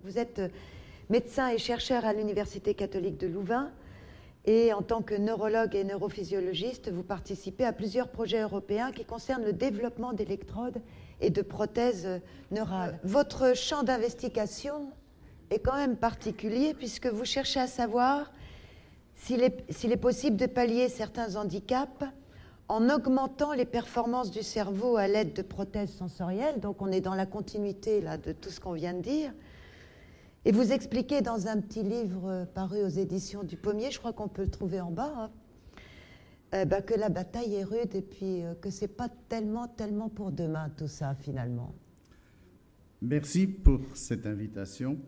Vous êtes médecin et chercheur à l'Université catholique de Louvain et en tant que neurologue et neurophysiologiste, vous participez à plusieurs projets européens qui concernent le développement d'électrodes et de prothèses neurales. Votre champ d'investigation est quand même particulier puisque vous cherchez à savoir s'il est possible de pallier certains handicaps en augmentant les performances du cerveau à l'aide de prothèses sensorielles. Donc on est dans la continuité là, de tout ce qu'on vient de dire. Et vous expliquez dans un petit livre paru aux éditions du Pommier, je crois qu'on peut le trouver en bas, que la bataille est rude et puis que ce n'est pas tellement pour demain tout ça finalement. Merci pour cette invitation.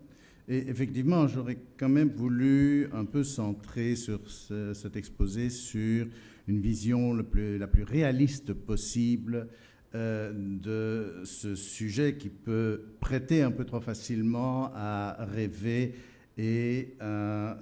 Et effectivement, j'aurais quand même voulu un peu centrer sur cet exposé sur une vision la plus réaliste possible de ce sujet qui peut prêter un peu trop facilement à rêver et à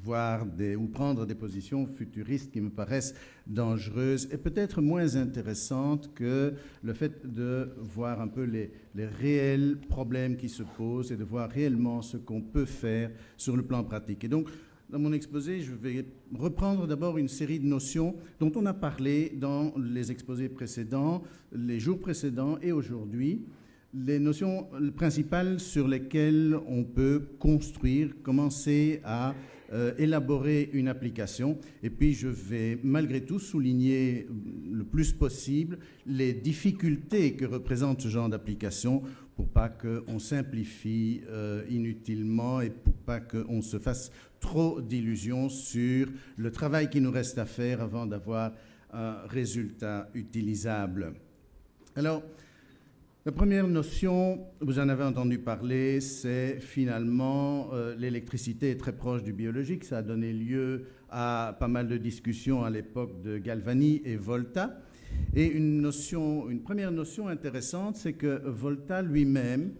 voir ou prendre des positions futuristes qui me paraissent dangereuses et peut-être moins intéressantes que le fait de voir un peu les réels problèmes qui se posent et de voir réellement ce qu'on peut faire sur le plan pratique. Et donc, dans mon exposé, je vais reprendre d'abord une série de notions dont on a parlé dans les exposés précédents, les jours précédents et aujourd'hui. Les notions principales sur lesquelles on peut construire, commencer à élaborer une application. Et puis, je vais malgré tout souligner le plus possible les difficultés que représente ce genre d'application pour pas qu'on simplifie inutilement et pour pas qu'on se fasse trop d'illusions sur le travail qui nous reste à faire avant d'avoir un résultat utilisable. Alors, la première notion, vous en avez entendu parler, c'est finalement l'électricité est très proche du biologique. Ça a donné lieu à pas mal de discussions à l'époque de Galvani et Volta. Et une première notion intéressante, c'est que Volta lui-même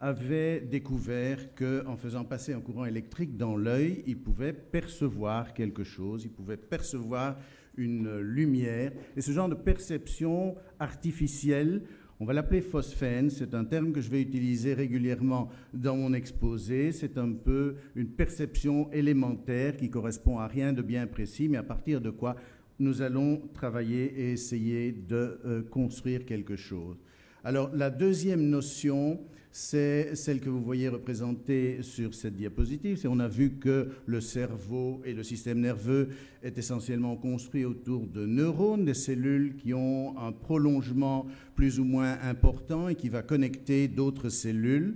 avait découvert qu'en faisant passer un courant électrique dans l'œil, il pouvait percevoir quelque chose, il pouvait percevoir une lumière. Et ce genre de perception artificielle, on va l'appeler phosphène, c'est un terme que je vais utiliser régulièrement dans mon exposé. C'est un peu une perception élémentaire qui correspond à rien de bien précis, mais à partir de quoi nous allons travailler et essayer de construire quelque chose. Alors, la deuxième notion, c'est celle que vous voyez représentée sur cette diapositive. On a vu que le cerveau et le système nerveux est essentiellement construit autour de neurones, des cellules qui ont un prolongement plus ou moins important et qui va connecter d'autres cellules.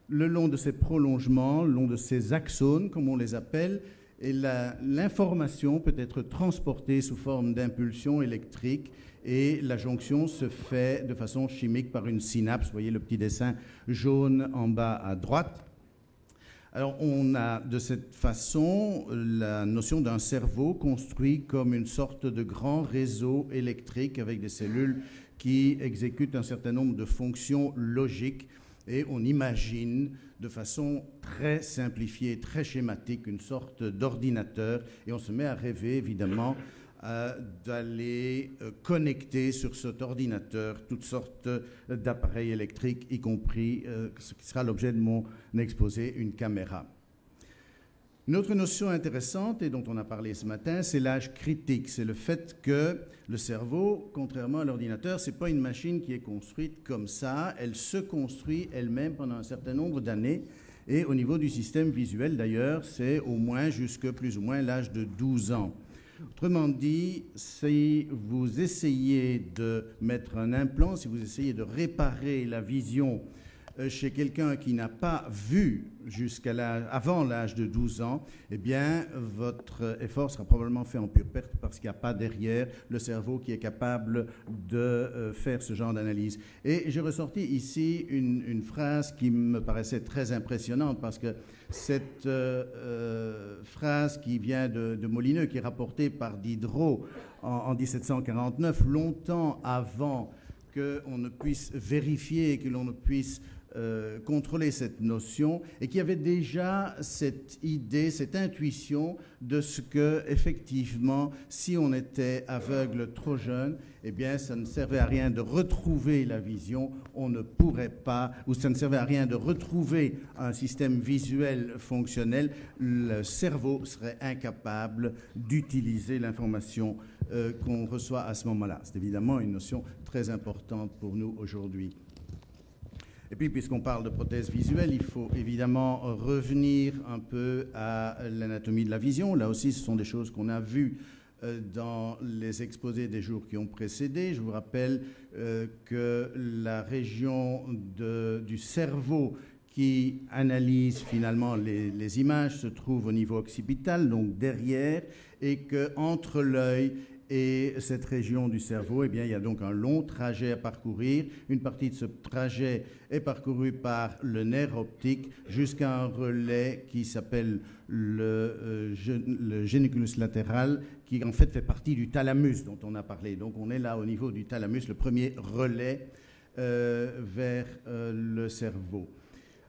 Le long de ces prolongements, le long de ces axones, comme on les appelle, et l'information peut être transportée sous forme d'impulsion électrique et la jonction se fait de façon chimique par une synapse. Vous voyez le petit dessin jaune en bas à droite. Alors on a de cette façon la notion d'un cerveau construit comme une sorte de grand réseau électrique avec des cellules qui exécutent un certain nombre de fonctions logiques. Et on imagine de façon très simplifiée, très schématique, une sorte d'ordinateur. Et on se met à rêver, évidemment, d'aller connecter sur cet ordinateur toutes sortes d'appareils électriques, y compris ce qui sera l'objet de mon exposé, une caméra. Une autre notion intéressante, et dont on a parlé ce matin, c'est l'âge critique. C'est le fait que le cerveau, contrairement à l'ordinateur, ce n'est pas une machine qui est construite comme ça. Elle se construit elle-même pendant un certain nombre d'années. Et au niveau du système visuel, d'ailleurs, c'est au moins jusque plus ou moins l'âge de 12 ans. Autrement dit, si vous essayez de mettre un implant, si vous essayez de réparer la vision chez quelqu'un qui n'a pas vu avant l'âge de 12 ans, eh bien, votre effort sera probablement fait en pure perte parce qu'il n'y a pas derrière le cerveau qui est capable de faire ce genre d'analyse. Et j'ai ressorti ici une phrase qui me paraissait très impressionnante parce que cette phrase qui vient de Molineux, qui est rapportée par Diderot en 1749, longtemps avant qu'on ne puisse vérifier, que l'on ne puisse contrôler cette notion et qui avait déjà cette idée, cette intuition de ce que, effectivement, si on était aveugle trop jeune, eh bien, ça ne servait à rien de retrouver la vision, on ne pourrait pas, ou ça ne servait à rien de retrouver un système visuel fonctionnel, le cerveau serait incapable d'utiliser l'information qu'on reçoit à ce moment-là. C'est évidemment une notion très importante pour nous aujourd'hui. Et puis, puisqu'on parle de prothèse visuelle, il faut évidemment revenir un peu à l'anatomie de la vision. Là aussi, ce sont des choses qu'on a vues dans les exposés des jours qui ont précédé. Je vous rappelle que la région du cerveau qui analyse finalement les images se trouve au niveau occipital, donc derrière, et qu'entre l'œil et cette région du cerveau, eh bien, il y a donc un long trajet à parcourir. Une partie de ce trajet est parcourue par le nerf optique jusqu'à un relais qui s'appelle le géniculus latéral, qui en fait partie du thalamus dont on a parlé. Donc on est là au niveau du thalamus, le premier relais vers le cerveau.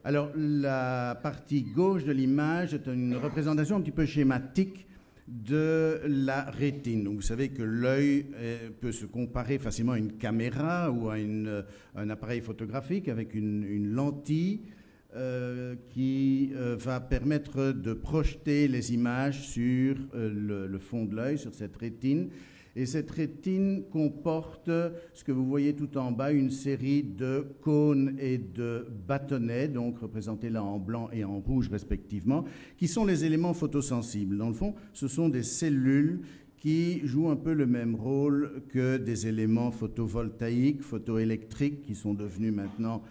Alors la partie gauche de l'image est une représentation un petit peu schématique de la rétine. Donc, vous savez que l'œil peut se comparer facilement à une caméra ou à un appareil photographique avec une lentille qui va permettre de projeter les images sur le fond de l'œil, sur cette rétine. Et cette rétine comporte, ce que vous voyez tout en bas, une série de cônes et de bâtonnets, donc représentés là en blanc et en rouge respectivement, qui sont les éléments photosensibles. Dans le fond, ce sont des cellules qui jouent un peu le même rôle que des éléments photovoltaïques, photoélectriques, qui sont devenus maintenant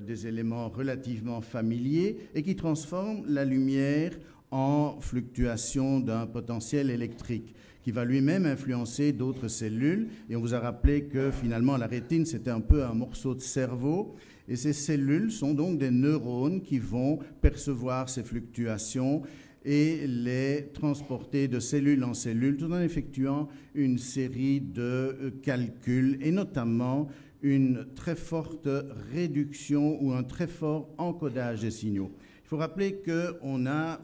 des éléments relativement familiers et qui transforment la lumière en fluctuation d'un potentiel électrique, qui va lui-même influencer d'autres cellules. Et on vous a rappelé que finalement la rétine, c'était un peu un morceau de cerveau. Et ces cellules sont donc des neurones qui vont percevoir ces fluctuations et les transporter de cellule en cellule, tout en effectuant une série de calculs, et notamment une très forte réduction ou un très fort encodage des signaux. Il faut rappeler qu'on a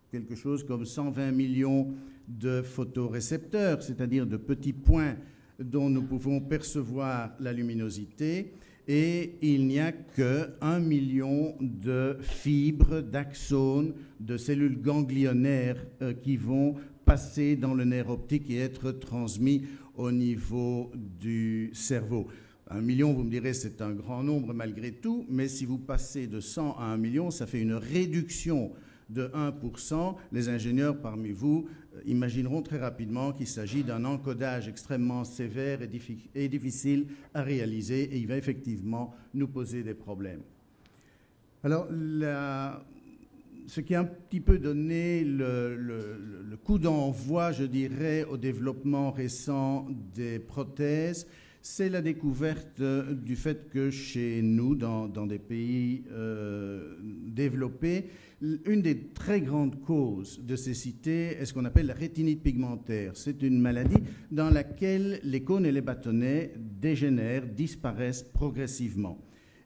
quelque chose comme 120 millions de photorécepteurs, c'est-à-dire de petits points dont nous pouvons percevoir la luminosité, et il n'y a que 1 million de fibres, d'axones, de cellules ganglionnaires qui vont passer dans le nerf optique et être transmis au niveau du cerveau. 1 million, vous me direz, c'est un grand nombre malgré tout, mais si vous passez de 100 à 1 million, ça fait une réduction de 1%. Les ingénieurs parmi vous imagineront très rapidement qu'il s'agit d'un encodage extrêmement sévère et difficile à réaliser, et il va effectivement nous poser des problèmes. Alors, ce qui a un petit peu donné le coup d'envoi, je dirais, au développement récent des prothèses, c'est la découverte du fait que chez nous, dans des pays développés, une des très grandes causes de cécité est ce qu'on appelle la rétinite pigmentaire. C'est une maladie dans laquelle les cônes et les bâtonnets dégénèrent, disparaissent progressivement.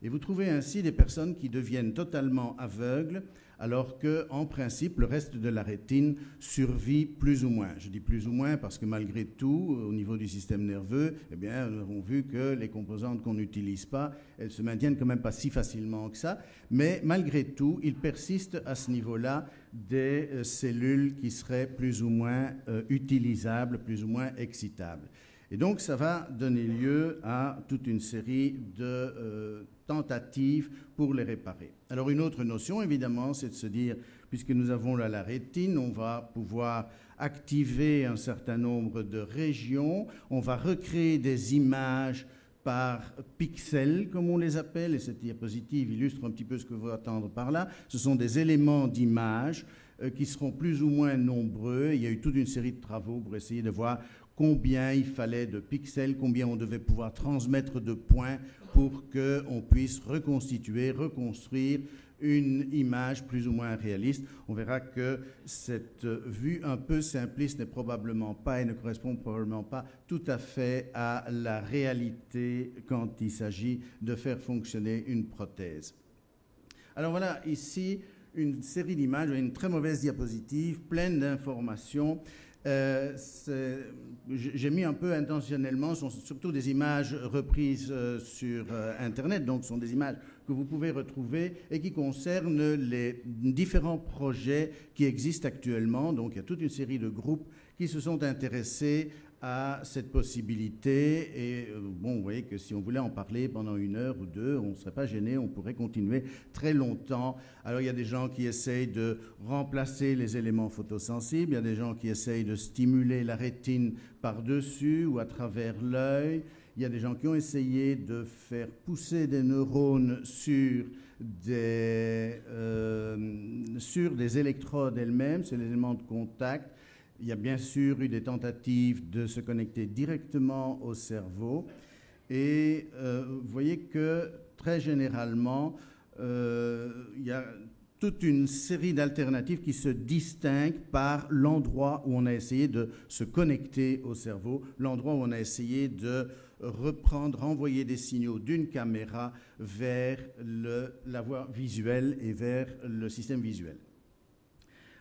Et vous trouvez ainsi des personnes qui deviennent totalement aveugles, alors qu'en principe, le reste de la rétine survit plus ou moins. Je dis plus ou moins parce que malgré tout, au niveau du système nerveux, eh bien, nous avons vu que les composantes qu'on n'utilise pas, elles se maintiennent quand même pas si facilement que ça. Mais malgré tout, il persiste à ce niveau-là des cellules qui seraient plus ou moins utilisables, plus ou moins excitables. Et donc, ça va donner lieu à toute une série de tentatives pour les réparer. Alors, une autre notion, évidemment, c'est de se dire, puisque nous avons là la rétine, on va pouvoir activer un certain nombre de régions, on va recréer des images par pixels, comme on les appelle, et cette diapositive illustre un petit peu ce que vous allez entendre par là. Ce sont des éléments d'image qui seront plus ou moins nombreux. Il y a eu toute une série de travaux pour essayer de voir combien il fallait de pixels, combien on devait pouvoir transmettre de points pour qu'on puisse reconstituer, reconstruire une image plus ou moins réaliste. On verra que cette vue un peu simpliste n'est probablement pas et ne correspond probablement pas tout à fait à la réalité quand il s'agit de faire fonctionner une prothèse. Alors voilà, ici, une série d'images, une très mauvaise diapositive, pleine d'informations. J'ai mis un peu intentionnellement, ce sont surtout des images reprises sur Internet, donc ce sont des images que vous pouvez retrouver et qui concernent les différents projets qui existent actuellement. Donc il y a toute une série de groupes qui se sont intéressés à cette possibilité. Et bon, vous voyez que si on voulait en parler pendant 1 heure ou 2, on ne serait pas gêné, on pourrait continuer très longtemps. Alors il y a des gens qui essayent de remplacer les éléments photosensibles, il y a des gens qui essayent de stimuler la rétine par-dessus ou à travers l'œil. Il y a des gens qui ont essayé de faire pousser des neurones sur des électrodes elles-mêmes, c'est l'élément de contact. Il y a bien sûr eu des tentatives de se connecter directement au cerveau. Et vous voyez que très généralement, il y a toute une série d'alternatives qui se distinguent par l'endroit où on a essayé de se connecter au cerveau, l'endroit où on a essayé de renvoyer des signaux d'une caméra vers la voie visuelle et vers le système visuel.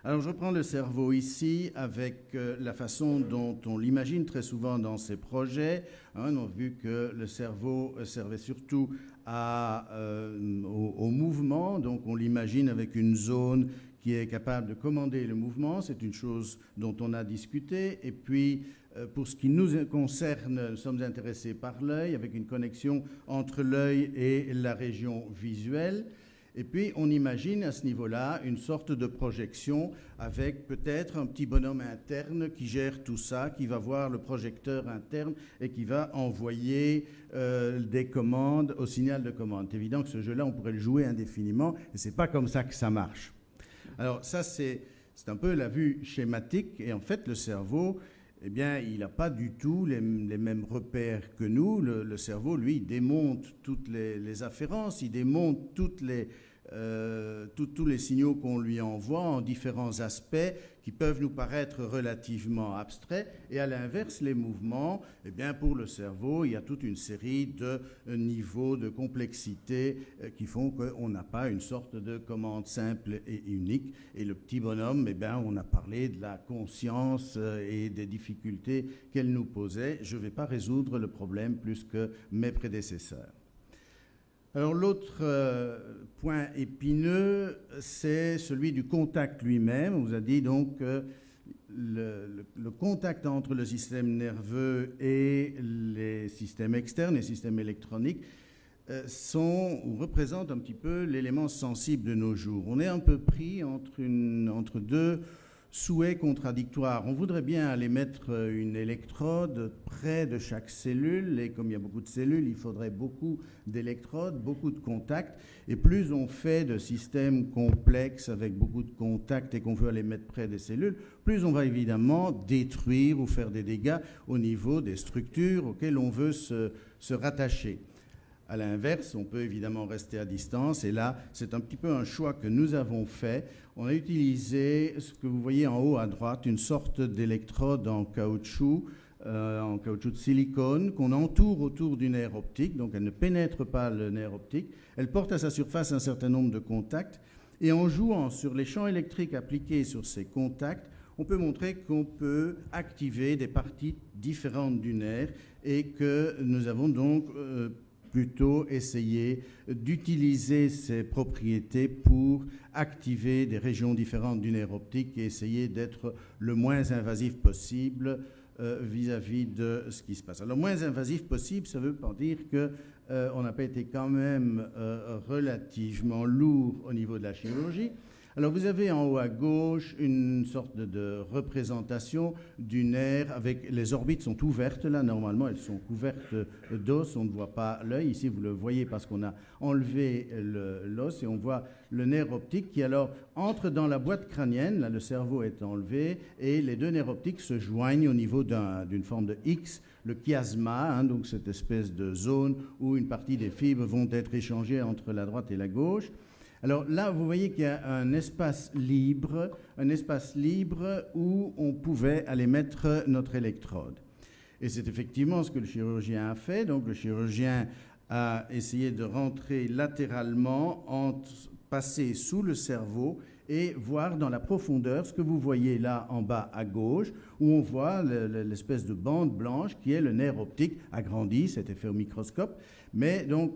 Alors je reprends le cerveau ici avec la façon dont on l'imagine très souvent dans ces projets. On a vu que le cerveau servait surtout au mouvement, donc on l'imagine avec une zone qui est capable de commander le mouvement. C'est une chose dont on a discuté. Et puis, pour ce qui nous concerne, nous sommes intéressés par l'œil, avec une connexion entre l'œil et la région visuelle. Et puis, on imagine à ce niveau-là une sorte de projection avec peut-être un petit bonhomme interne qui gère tout ça, qui va voir le projecteur interne et qui va envoyer des commandes au signal de commande. C'est évident que ce jeu-là, on pourrait le jouer indéfiniment, et ce n'est pas comme ça que ça marche. Alors ça, c'est un peu la vue schématique, et en fait, le cerveau, eh bien, il n'a pas du tout les mêmes repères que nous. Le cerveau, lui, il démonte toutes les afférences, il démonte tous les signaux qu'on lui envoie en différents aspects qui peuvent nous paraître relativement abstraits. Et à l'inverse, les mouvements, eh bien, pour le cerveau, il y a toute une série de niveaux de complexité qui font qu'on n'a pas une sorte de commande simple et unique. Et le petit bonhomme, eh bien, on a parlé de la conscience et des difficultés qu'elle nous posait. Je ne vais pas résoudre le problème plus que mes prédécesseurs. Alors l'autre point épineux, c'est celui du contact lui-même. On vous a dit donc que le contact entre le système nerveux et les systèmes externes, les systèmes électroniques, représentent un petit peu l'élément sensible de nos jours. On est un peu pris entre deux souhaits contradictoires. On voudrait bien aller mettre une électrode près de chaque cellule, et comme il y a beaucoup de cellules, il faudrait beaucoup d'électrodes, beaucoup de contacts, et plus on fait de systèmes complexes avec beaucoup de contacts et qu'on veut aller mettre près des cellules, plus on va évidemment détruire ou faire des dégâts au niveau des structures auxquelles on veut se rattacher. À l'inverse, on peut évidemment rester à distance, et là, c'est un petit peu un choix que nous avons fait. On a utilisé ce que vous voyez en haut à droite, une sorte d'électrode en caoutchouc de silicone, qu'on entoure autour du nerf optique, donc elle ne pénètre pas le nerf optique. Elle porte à sa surface un certain nombre de contacts, et en jouant sur les champs électriques appliqués sur ces contacts, on peut montrer qu'on peut activer des parties différentes du nerf, et que nous avons donc plutôt essayer d'utiliser ces propriétés pour activer des régions différentes du nerf optique et essayer d'être le moins invasif possible vis-à-vis de ce qui se passe. Alors, le moins invasif possible, ça ne veut pas dire qu'on n'a pas été quand même relativement lourd au niveau de la chirurgie. Alors, vous avez en haut à gauche une sorte de représentation du nerf avec les orbites sont ouvertes. Là, normalement, elles sont couvertes d'os. On ne voit pas l'œil. Ici, vous le voyez parce qu'on a enlevé l'os et on voit le nerf optique qui, alors, entre dans la boîte crânienne. Là, le cerveau est enlevé et les deux nerfs optiques se joignent au niveau d'une forme de X, le chiasma, donc cette espèce de zone où une partie des fibres vont être échangées entre la droite et la gauche. Alors là, vous voyez qu'il y a un espace libre où on pouvait aller mettre notre électrode. Et c'est effectivement ce que le chirurgien a fait. Donc le chirurgien a essayé de rentrer latéralement passer sous le cerveau et voir dans la profondeur ce que vous voyez là en bas à gauche, où on voit l'espèce de bande blanche qui est le nerf optique agrandi, c'était fait au microscope, mais donc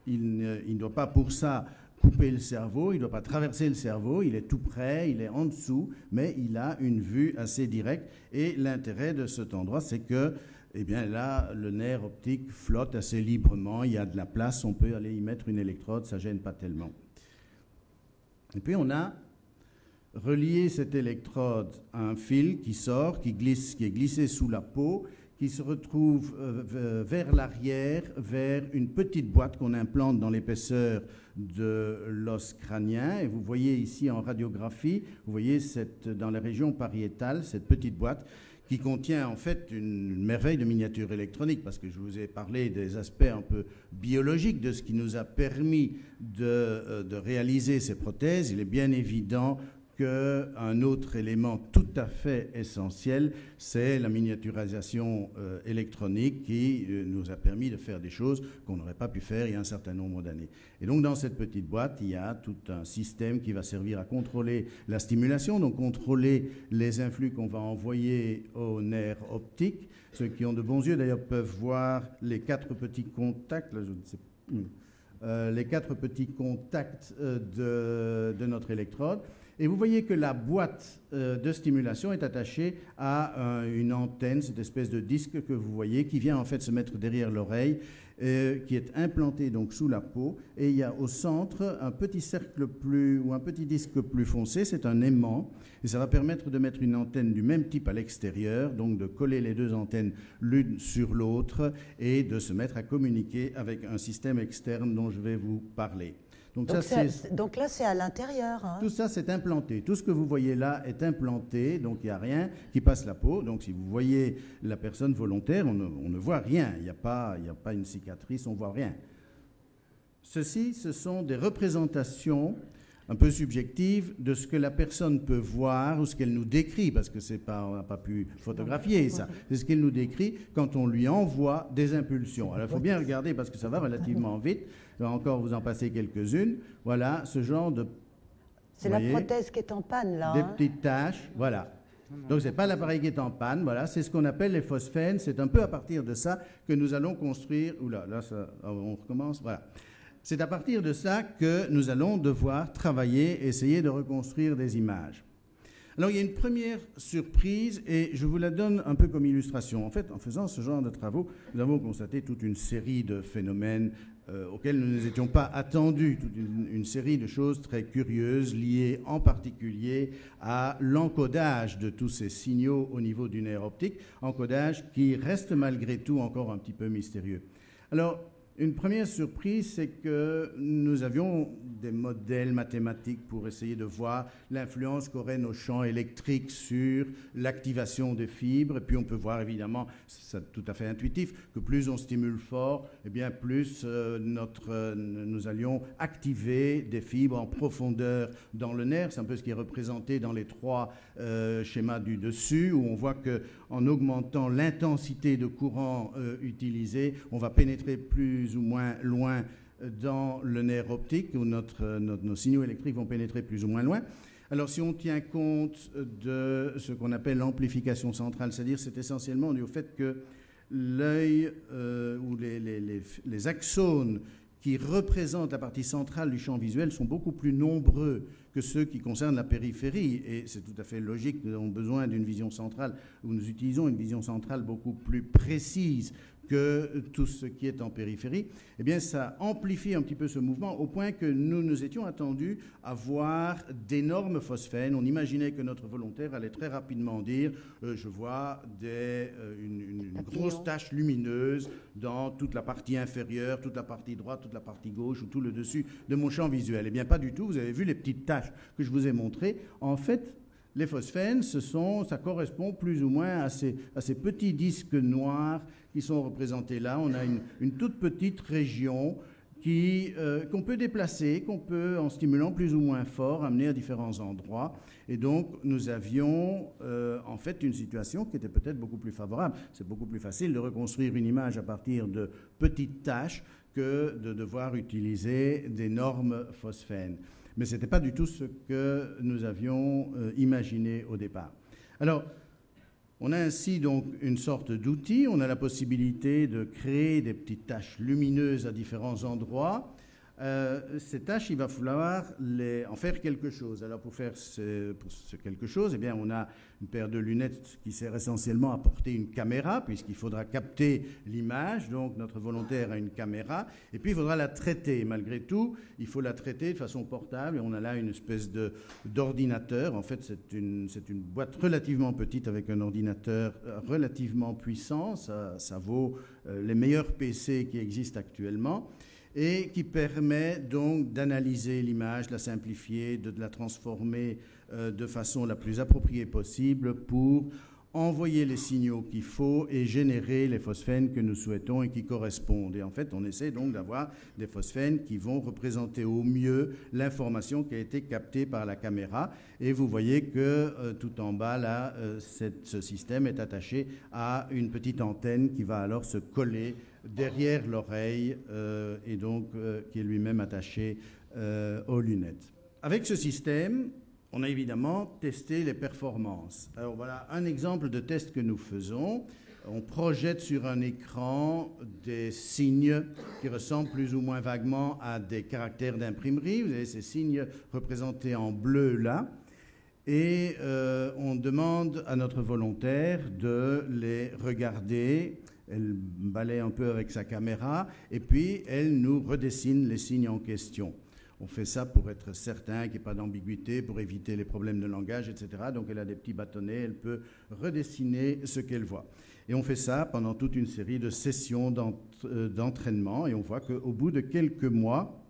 il ne doit pas pour ça couper le cerveau, il ne doit pas traverser le cerveau, il est tout près, il est en dessous, mais il a une vue assez directe. Et l'intérêt de cet endroit, c'est que, eh bien là, le nerf optique flotte assez librement, il y a de la place, on peut aller y mettre une électrode, ça ne gêne pas tellement. Et puis on a relié cette électrode à un fil qui sort, qui est glissé sous la peau, qui se retrouve vers l'arrière, vers une petite boîte qu'on implante dans l'épaisseur de l'os crânien. Et vous voyez ici en radiographie, vous voyez dans la région pariétale, cette petite boîte qui contient en fait une merveille de miniature électronique, parce que je vous ai parlé des aspects un peu biologiques de ce qui nous a permis de réaliser ces prothèses. Il est bien évident qu'un autre élément tout à fait essentiel, c'est la miniaturisation électronique qui nous a permis de faire des choses qu'on n'aurait pas pu faire il y a un certain nombre d'années. Et donc dans cette petite boîte, il y a tout un système qui va servir à contrôler la stimulation, donc contrôler les influx qu'on va envoyer au nerf optique. Ceux qui ont de bons yeux d'ailleurs peuvent voir les 4 petits contacts, là, je ne sais pas, les 4 petits contacts de notre électrode. Et vous voyez que la boîte de stimulation est attachée à une antenne, cette espèce de disque que vous voyez, qui vient en fait se mettre derrière l'oreille, qui est implanté donc sous la peau. Et il y a au centre un petit cercle ou un petit disque plus foncé, c'est un aimant. Et ça va permettre de mettre une antenne du même type à l'extérieur, donc de coller les 2 antennes l'une sur l'autre et de se mettre à communiquer avec un système externe dont je vais vous parler. Donc là, c'est à l'intérieur. Hein. Tout ça, c'est implanté. Tout ce que vous voyez là est implanté, donc il n'y a rien qui passe la peau. Donc si vous voyez la personne volontaire, on ne voit rien. Il n'y a pas une cicatrice, on ne voit rien. Ceci, ce sont des représentations un peu subjectives de ce que la personne peut voir ou ce qu'elle nous décrit, parce que on n'a pas pu photographier ça. C'est ce qu'elle nous décrit quand on lui envoie des impulsions. Alors il faut bien regarder parce que ça va relativement vite. Il va encore vous en passer quelques-unes. Voilà, ce genre de... C'est la prothèse qui est en panne, là. Des petites taches, voilà. Donc ce n'est pas l'appareil qui est en panne, voilà. C'est ce qu'on appelle les phosphènes. C'est un peu à partir de ça que nous allons construire... Oula, là, on recommence, voilà. C'est à partir de ça que nous allons devoir travailler, essayer de reconstruire des images. Alors, il y a une première surprise, et je vous la donne un peu comme illustration. En fait, en faisant ce genre de travaux, nous avons constaté toute une série de phénomènes auxquels nous ne nous étions pas attendus, toute une série de choses très curieuses liées en particulier à l'encodage de tous ces signaux au niveau du nerf optique, encodage qui reste malgré tout encore un petit peu mystérieux. Alors, une première surprise, c'est que nous avions des modèles mathématiques pour essayer de voir l'influence qu'auraient nos champs électriques sur l'activation des fibres. Et puis on peut voir évidemment, c'est tout à fait intuitif, que plus on stimule fort, eh bien plus nous allions activer des fibres en profondeur dans le nerf. C'est un peu ce qui est représenté dans les 3 schémas du dessus, où on voit qu'en augmentant l'intensité de courant utilisé, on va pénétrer plus ou moins loin dans le nerf optique, où nos signaux électriques vont pénétrer plus ou moins loin. Alors, si on tient compte de ce qu'on appelle l'amplification centrale, c'est-à-dire c'est essentiellement dû au fait que l'œil ou les axones qui représentent la partie centrale du champ visuel sont beaucoup plus nombreux que ceux qui concernent la périphérie. Et c'est tout à fait logique, nous avons besoin d'une vision centrale, où nous utilisons une vision centrale beaucoup plus précise que tout ce qui est en périphérie. Eh bien, ça amplifie un petit peu ce mouvement au point que nous nous étions attendus à voir d'énormes phosphènes. On imaginait que notre volontaire allait très rapidement dire je vois une grosse tache lumineuse dans toute la partie inférieure, toute la partie droite, toute la partie gauche ou tout le dessus de mon champ visuel. Eh bien, pas du tout. Vous avez vu les petites taches que je vous ai montrées. En fait, les phosphènes, ça correspond plus ou moins à ces petits disques noirs qui sont représentés là. On a une toute petite région qu'on peut déplacer, qu'on peut, en stimulant plus ou moins fort, amener à différents endroits. Et donc, nous avions en fait une situation qui était peut-être beaucoup plus favorable. C'est beaucoup plus facile de reconstruire une image à partir de petites taches que de devoir utiliser d'énormes phosphènes. Mais ce n'était pas du tout ce que nous avions imaginé au départ. Alors, on a ainsi donc une sorte d'outil, on a la possibilité de créer des petites taches lumineuses à différents endroits. Ces tâches, il va falloir en faire quelque chose. Alors pour faire ce quelque chose, eh bien, on a une paire de lunettes qui sert essentiellement à porter une caméra, puisqu'il faudra capter l'image. Donc notre volontaire a une caméra, et puis il faudra la traiter. Malgré tout, il faut la traiter de façon portable, et on a là une espèce d'ordinateur. En fait, c'est une boîte relativement petite avec un ordinateur relativement puissant. Ça vaut les meilleurs PC qui existent actuellement, et qui permet donc d'analyser l'image, de la simplifier, de la transformer de façon la plus appropriée possible pour envoyer les signaux qu'il faut et générer les phosphènes que nous souhaitons et qui correspondent. Et en fait, on essaie donc d'avoir des phosphènes qui vont représenter au mieux l'information qui a été captée par la caméra. Et vous voyez que tout en bas, là, ce système est attaché à une petite antenne qui va alors se coller derrière l'oreille et donc qui est lui-même attaché aux lunettes. Avec ce système, on a évidemment testé les performances. Alors voilà un exemple de test que nous faisons. On projette sur un écran des signes qui ressemblent plus ou moins vaguement à des caractères d'imprimerie. Vous avez ces signes représentés en bleu là. Et on demande à notre volontaire de les regarder. Elle balaye un peu avec sa caméra et puis elle nous redessine les signes en question. On fait ça pour être certain qu'il n'y ait pas d'ambiguïté, pour éviter les problèmes de langage, etc. Donc elle a des petits bâtonnets, elle peut redessiner ce qu'elle voit. Et on fait ça pendant toute une série de sessions d'entraînement et on voit qu'au bout de quelques mois,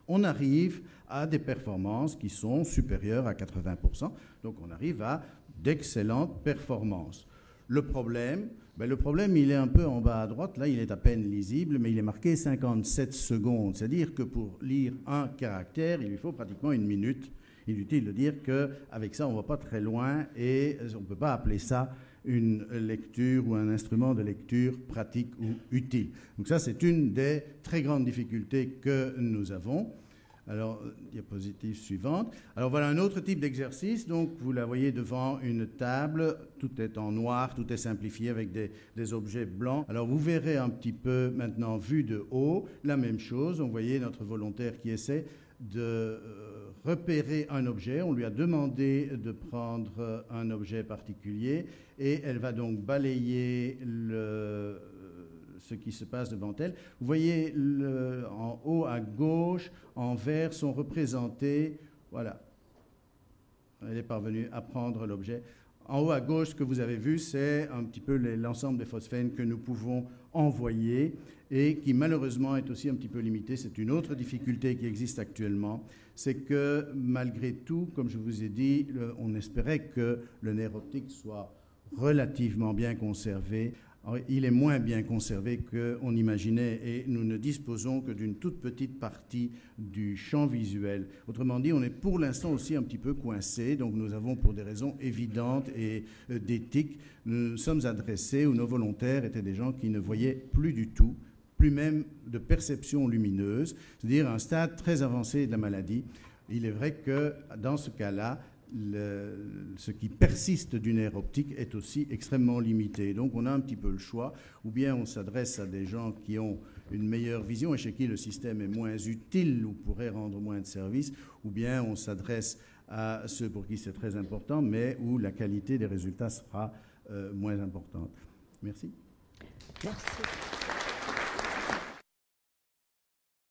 on arrive à des performances qui sont supérieures à 80%. Donc on arrive à d'excellentes performances. Le problème, il est un peu en bas à droite. Là, il est à peine lisible, mais il est marqué 57 secondes. C'est-à-dire que pour lire un caractère, il lui faut pratiquement une minute. Inutile de dire qu'avec ça, on ne va pas très loin et on ne peut pas appeler ça une lecture ou un instrument de lecture pratique ou utile. Donc ça, c'est une des très grandes difficultés que nous avons. Alors, diapositive suivante. Alors voilà un autre type d'exercice. Donc vous la voyez devant une table, tout est en noir, tout est simplifié avec des objets blancs. Alors vous verrez un petit peu maintenant vu de haut la même chose. On voyait notre volontaire qui essaie de repérer un objet. On lui a demandé de prendre un objet particulier et elle va donc balayer ce qui se passe devant elle. Vous voyez en haut à gauche, en vert, sont représentés, voilà, elle est parvenue à prendre l'objet. En haut à gauche, ce que vous avez vu, c'est un petit peu l'ensemble des phosphènes que nous pouvons envoyer et qui malheureusement est aussi un petit peu limité. C'est une autre difficulté qui existe actuellement, c'est que malgré tout, comme je vous ai dit, on espérait que le nerf optique soit relativement bien conservé. Alors, il est moins bien conservé qu'on imaginait et nous ne disposons que d'une toute petite partie du champ visuel. Autrement dit, on est pour l'instant aussi un petit peu coincé, donc nous avons pour des raisons évidentes et d'éthique, nous sommes adressés où nos volontaires étaient des gens qui ne voyaient plus du tout, plus même de perception lumineuse, c'est-à-dire un stade très avancé de la maladie. Il est vrai que dans ce cas-là, ce qui persiste du nerf optique est aussi extrêmement limité. Donc on a un petit peu le choix, ou bien on s'adresse à des gens qui ont une meilleure vision et chez qui le système est moins utile ou pourrait rendre moins de services, ou bien on s'adresse à ceux pour qui c'est très important, mais où la qualité des résultats sera moins importante. Merci. Merci.